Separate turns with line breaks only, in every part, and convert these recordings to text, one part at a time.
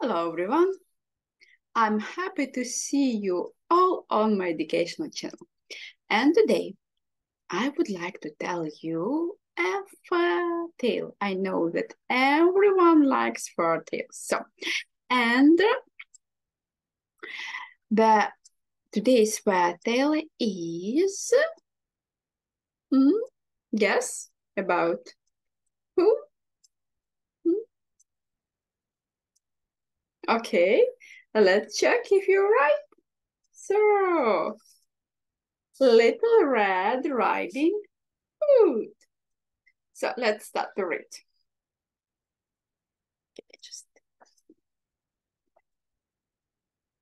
Hello everyone, I'm happy to see you all on my educational channel. And today I would like to tell you a fairy tale. I know that everyone likes fairy tales. And the today's fairy tale is guess about who? Hmm, Okay, let's check if you're right. So, Little Red Riding Hood. So let's start to read.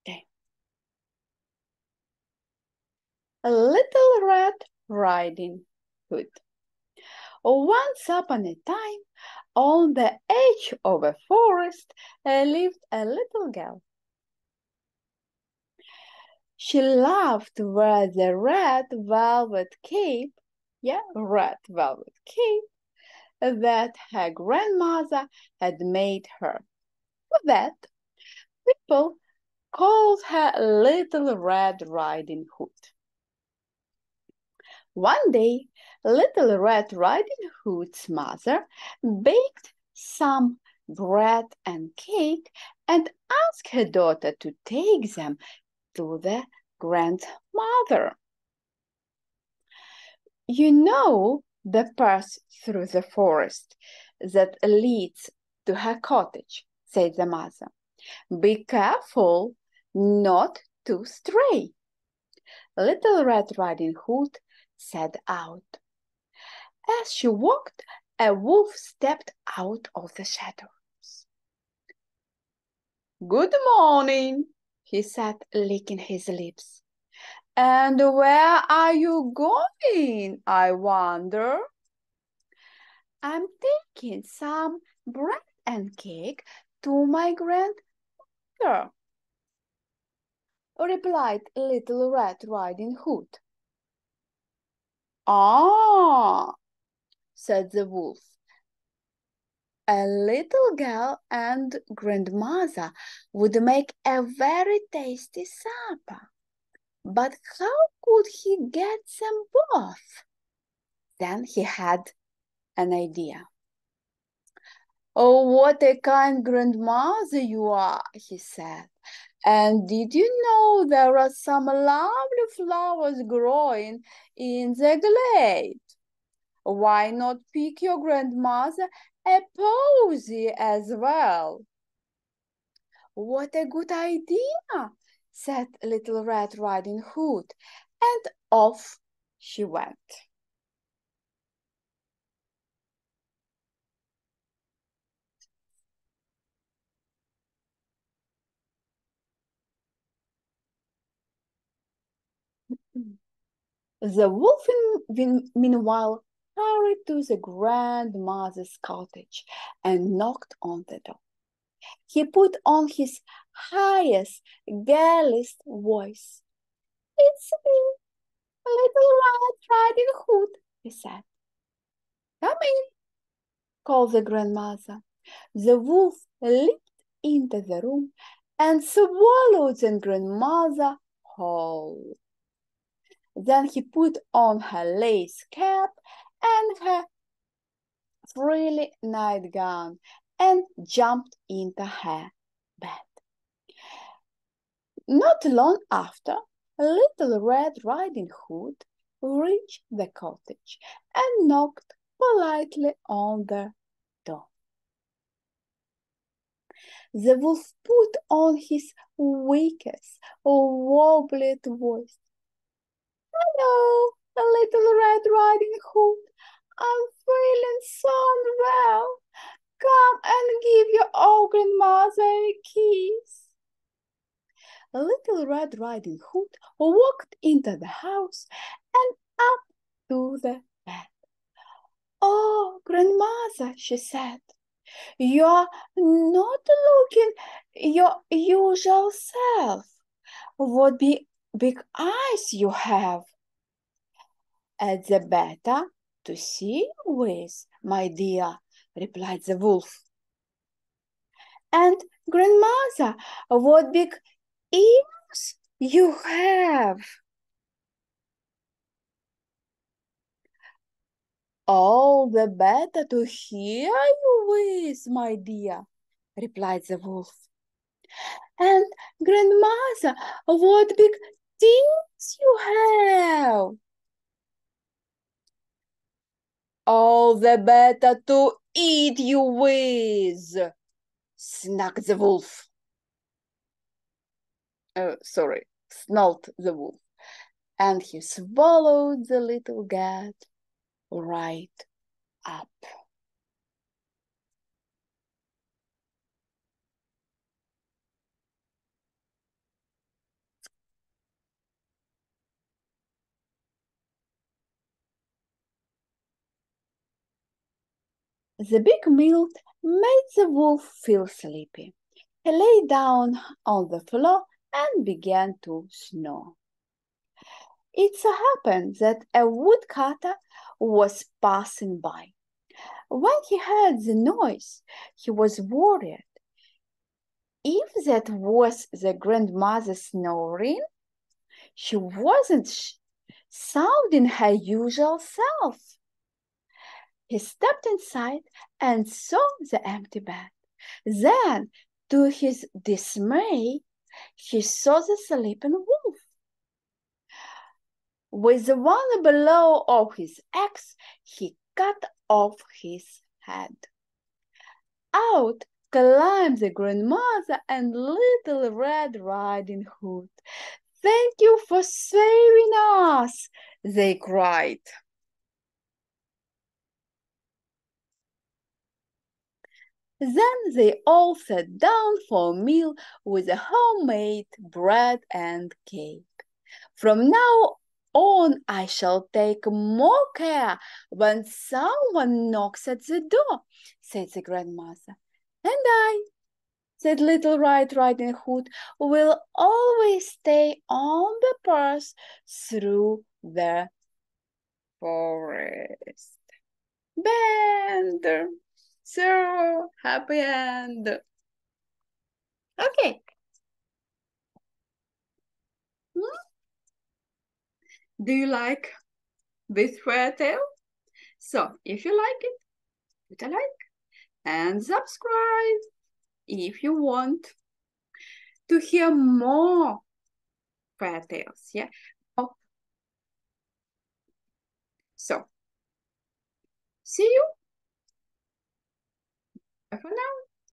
Okay. A Little Red Riding Hood. Once upon a time, on the edge of a forest, lived a little girl. She loved to wear the red velvet cape, red velvet cape, that her grandmother had made her. For that, people called her Little Red Riding Hood. One day, Little Red Riding Hood's mother baked some bread and cake and asked her daughter to take them to the grandmother. You know the path through the forest that leads to her cottage, said the mother. Be careful not to stray. Little Red Riding Hood set out. As she walked, a wolf stepped out of the shadows. Good morning, he said, licking his lips. And where are you going, I wonder? I'm taking some bread and cake to my grandmother, replied Little Red Riding Hood. Ah, said the wolf. A little girl and grandmother would make a very tasty supper. But how could he get them both? Then he had an idea. Oh, what a kind grandmother you are, he said. And did you know there are some lovely flowers growing in the glade? Why not pick your grandmother a posy as well? What a good idea, said Little Red Riding Hood, and off she went. The wolf, meanwhile, hurried to the grandmother's cottage and knocked on the door. He put on his highest, gayest voice. It's me, Little Red Riding Hood, he said. Come in, called the grandmother. The wolf leaped into the room and swallowed the grandmother whole. Then he put on her lace cap and her frilly nightgown and jumped into her bed. Not long after, Little Red Riding Hood reached the cottage and knocked politely on the door. The wolf put on his weakest, wobbled voice. Hello, Little Red Riding Hood. I'm feeling so unwell. Come and give your old grandmother a kiss. Little Red Riding Hood walked into the house and up to the bed. Oh, grandmother, she said, you're not looking your usual self. What big eyes you have. At the better to see with, my dear, replied the wolf. And grandmother, what big ears you have! All the better to hear you with, my dear, replied the wolf. And grandmother, what big teeth you have! All the better to eat you with, snapped the wolf. Sorry, snarled the wolf. And he swallowed the little cat right up. The big meal made the wolf feel sleepy. He lay down on the floor and began to snore. It so happened that a woodcutter was passing by. When he heard the noise, he was worried. If that was the grandmother snoring, she wasn't sounding her usual self. He stepped inside and saw the empty bed. Then, to his dismay, he saw the sleeping wolf. With the one blow of his axe, he cut off his head. Out climbed the grandmother and Little Red Riding Hood. "Thank you for saving us," they cried. Then they all sat down for a meal with a homemade bread and cake. "From now on, I shall take more care when someone knocks at the door," said the grandmother. "And I," said Little Red Riding Hood, "will always stay on the path through the forest." Band. So happy end. Okay. Do you like this fairy tale? So if you like it, put a like and subscribe if you want to hear more fairy tales. Yeah. Oh, so see you. Bye for now.